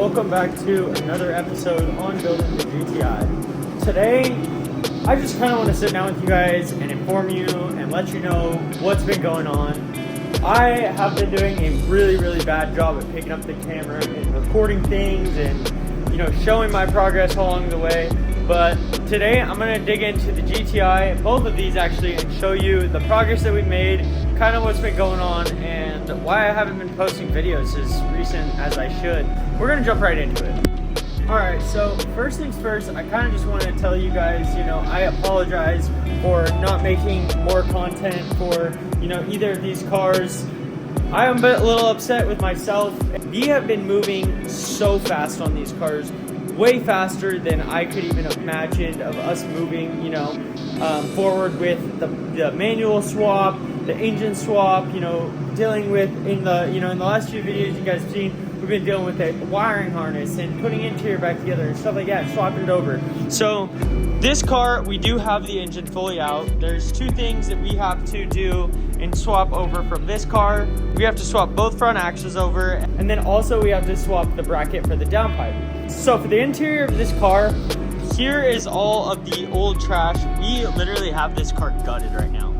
welcome back to another episode on building the GTI. Today, I just kind of want to sit down with you guys and inform you and let you know what's been going on. I have been doing a really bad job at picking up the camera and recording things and, showing my progress along the way. But today, I'm going to dig into the GTI, both of these actually, and show you the progress that we made, kind of what's been going on, and why I haven't been posting videos as recent as I should. We're gonna jump right into it. Alright, so first things first, I kind of just want to tell you guys, I apologize for not making more content for, either of these cars. I am a little upset with myself. We have been moving so fast on these cars, way faster than I could even have imagined of us moving, forward with the manual swap, the engine swap, dealing with in the last few videos you guys have seen, we've been dealing with the wiring harness and putting interior back together and stuff like that, swapping it over. So this car, we do have the engine fully out. There's two things that we have to do and swap over from this car. We have to swap both front axles over, and then also we have to swap the bracket for the downpipe. So for the interior of this car, here is all of the old trash. We literally have this car gutted right now.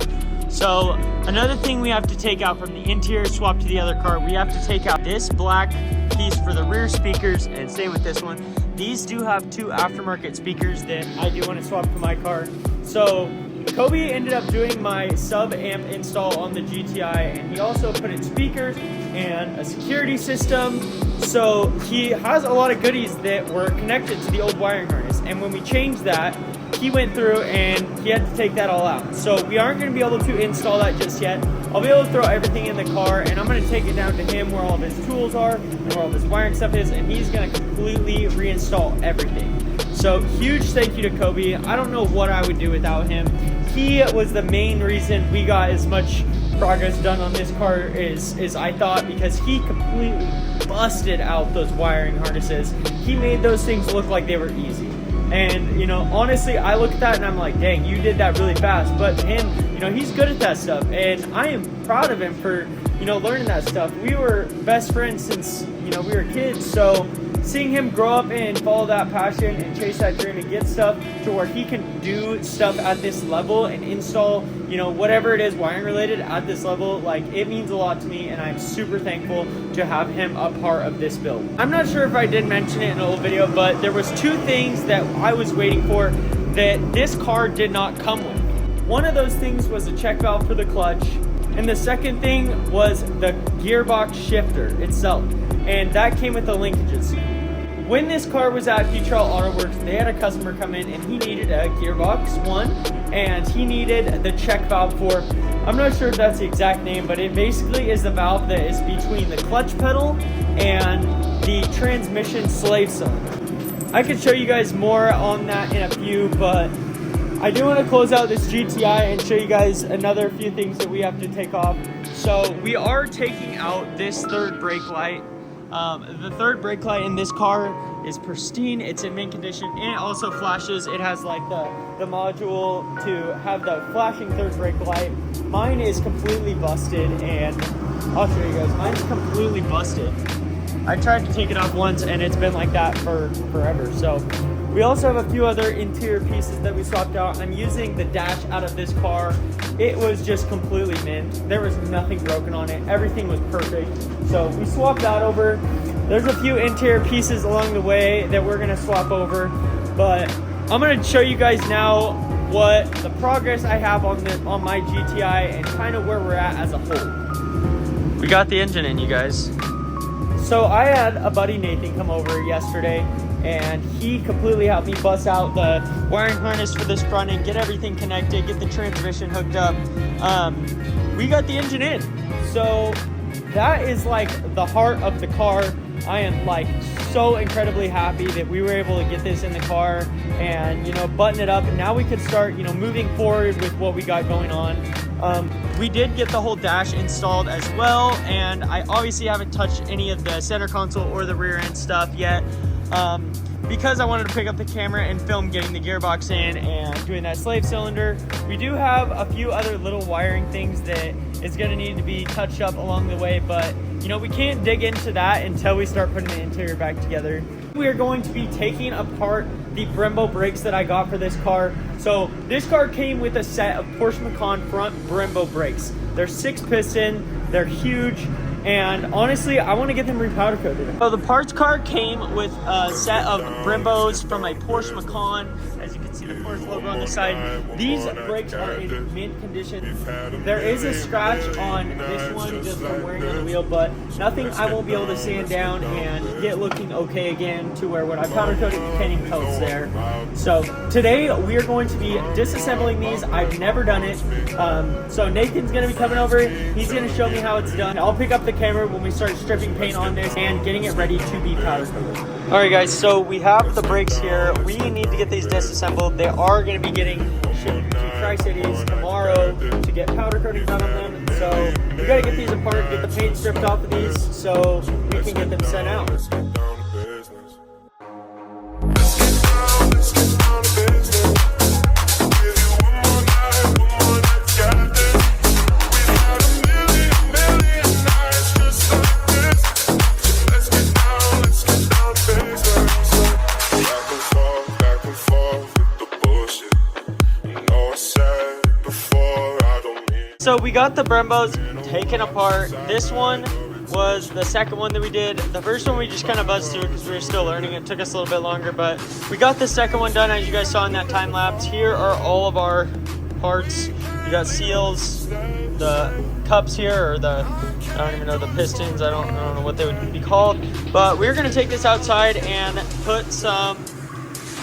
So another thing we have to take out from the interior swap to the other car, we have to take out this black piece for the rear speakers, and same with this one. These do have two aftermarket speakers that I do want to swap to my car. So Kobe ended up doing my sub amp install on the GTI, and he also put in speakers and a security system. So he has a lot of goodies that were connected to the old wiring harness, and when we changed that, he went through and he had to take that all out. So we aren't going to be able to install that just yet. I'll be able to throw everything in the car, and I'm going to take it down to him where all of his tools are and where all this wiring stuff is, and he's going to completely reinstall everything. So huge thank you to Kobe. I don't know what I would do without him. He was the main reason we got as much progress done on this car as I thought, because he completely busted out those wiring harnesses. He made those things look like they were easy. And, honestly, I look at that and I'm like, dang, you did that really fast. But him, he's good at that stuff. And I am proud of him for, learning that stuff. We were best friends since, we were kids. So seeing him grow up and follow that passion and chase that dream and get stuff to where he can do stuff at this level and install, whatever it is wiring related at this level, like, it means a lot to me, and I'm super thankful to have him a part of this build. I'm not sure if I did mention it in an old video, but there was two things that I was waiting for that this car did not come with. One of those things was a check valve for the clutch, and the second thing was the gearbox shifter itself, and that came with the linkages. When this car was at Futrell Auto Works, they had a customer come in and he needed a gearbox one, and he needed the check valve for, I'm not sure if that's the exact name, but it basically is the valve that is between the clutch pedal and the transmission slave cylinder. I could show you guys more on that in a few, but I do want to close out this GTI and show you guys another few things that we have to take off. So we are taking out this third brake light. The third brake light in this car is pristine, it's in mint condition, and it also flashes. It has like the module to have the flashing third brake light. Mine is completely busted, and I'll show you guys. Mine's completely busted. I tried to take it off once and it's been like that for forever. So we also have a few other interior pieces that we swapped out. I'm using the dash out of this car. It was just completely mint. There was nothing broken on it. Everything was perfect. So we swapped that over. There's a few interior pieces along the way that we're gonna swap over, but I'm gonna show you guys now what the progress I have on my GTI and kind of where we're at as a whole. We got the engine in, you guys. So I had a buddy Nathan come over yesterday, and he completely helped me bust out the wiring harness for this front end, get everything connected, get the transmission hooked up. We got the engine in. So that is like the heart of the car. I am like so incredibly happy that we were able to get this in the car and, button it up. And now we could start, moving forward with what we got going on. We did get the whole dash installed as well. And I obviously haven't touched any of the center console or the rear end stuff yet. because I wanted to pick up the camera and film getting the gearbox in and doing that slave cylinder. We do have a few other little wiring things that is gonna need to be touched up along the way, but you know, we can't dig into that until we start putting the interior back together. We are going to be taking apart the Brembo brakes that I got for this car. So this car came with a set of Porsche Macan front Brembo brakes. They're 6-piston, they're huge, and honestly, I want to get them repowder coated. So the parts card came with a set of Brembos from a Porsche Macan. As you can see the Porsche logo on the side. These brakes are in mint condition. There is a scratch on this one just from wearing on the wheel, but nothing I won't be able to sand down and get looking okay again to where when I powder coat it, you can't even tell it's there. So today we are going to be disassembling these. I've never done it. So Nathan's going to be coming over. He's going to show me how it's done. I'll pick up the camera when we start stripping paint on this and getting it ready to be powder coated. All right guys, so we have the brakes here. We need to get these disassembled. They are going to be getting shipped to Tri-Cities tomorrow to get powder coating done on them. So we got to get these apart, get the paint stripped off of these so we can get them sent out. So we got the Brembos taken apart. This one was the second one that we did. The first one we just kind of buzzed through because we were still learning. It took us a little bit longer, but we got the second one done as you guys saw in that time lapse. Here are all of our parts. We got seals, the cups here, or the, I don't even know, the pistons. I don't know what they would be called. But we're gonna take this outside and put some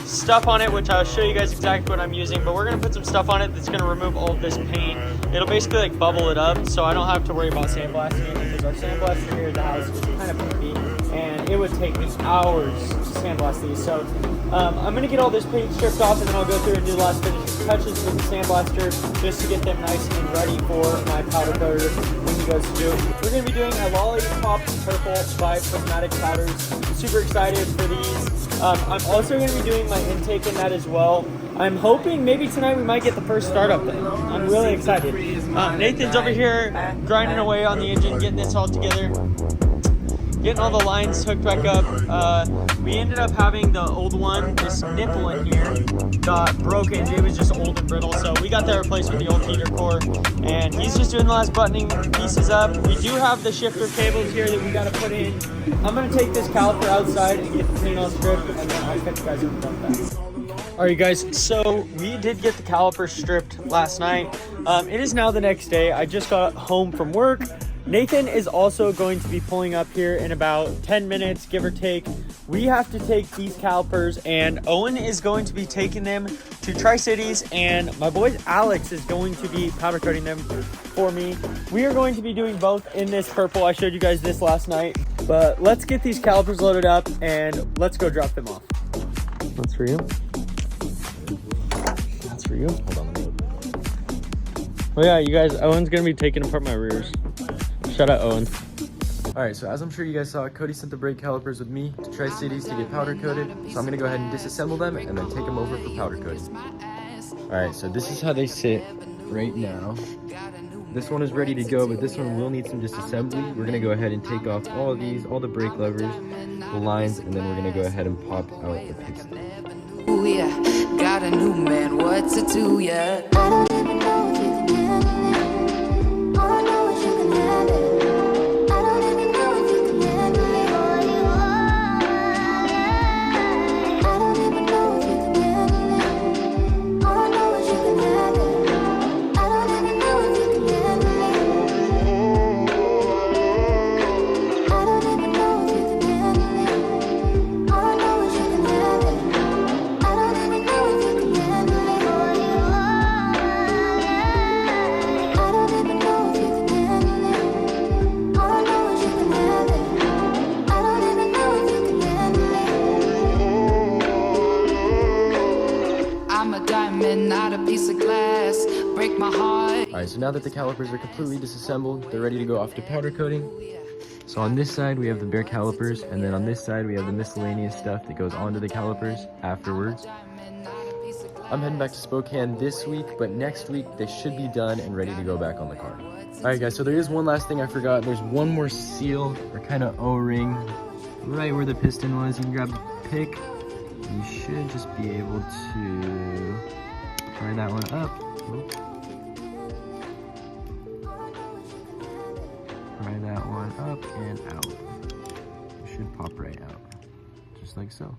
stuff on it, which I'll show you guys exactly what I'm using, but we're gonna put some stuff on it that's gonna remove all of this paint. It'll basically like bubble it up, so I don't have to worry about sandblasting it, because our sandblaster here at the house is kind of pimpy, and it would take me hours to sandblast these. So I'm gonna get all this paint stripped off, and then I'll go through and do the last finishing touches with the sandblaster, just to get them nice and ready for my powder coater when he goes to do it. We're gonna be doing a Lollipop Purple by Prismatic Powders. I'm super excited for these. I'm also going to be doing my intake in that as well. I'm hoping maybe tonight we might get the first startup thing. I'm really excited. Nathan's over here grinding away on the engine, getting this all together, getting all the lines hooked back up. We ended up having the old one, this nipple in here, got broken. It was just old and brittle, so we got that replaced with the old heater core. And he's just doing the last buttoning pieces up. We do have the shifter cables here that we got to put in. I'm going to take this caliper outside and get the paint all stripped, and then I'll catch you guys up about that. Alright guys, so we did get the caliper stripped last night. It is now the next day. I just got home from work. Nathan is also going to be pulling up here in about 10 minutes, give or take. We have to take these calipers, and Owen is going to be taking them to Tri-Cities, and my boy Alex is going to be powder coating them for me. We are going to be doing both in this purple. I showed you guys this last night, but let's get these calipers loaded up and let's go drop them off. That's for you. That's for you. Hold on. Oh yeah, you guys, Owen's gonna be taking apart my rears. Shout out Owen. Alright, so as I'm sure you guys saw, Cody sent the brake calipers with me to Tri-Cities to get powder coated. So I'm going to go ahead and disassemble them and then take them over for powder coating. Alright, so this is how they sit right now. This one is ready to go, but this one will need some disassembly. We're going to go ahead and take off all of these, all the brake levers, the lines, and then we're going to go ahead and pop out the piston. Ooh, yeah, got a new man, what to do, yeah. I don't even know if you can handle it. All I know is you can handle it. Not a piece of glass, break my heart. Alright, so now that the calipers are completely disassembled, they're ready to go off to powder coating. So on this side, we have the bare calipers, and then on this side, we have the miscellaneous stuff that goes onto the calipers afterwards. I'm heading back to Spokane this week, but next week, they should be done and ready to go back on the car. All right, guys, so there is one last thing I forgot. There's one more seal, or kind of O-ring, right where the piston was. You can grab the pick. You should just be able to pry that one up. Oop. Pry that one up and out. It should pop right out, just like so.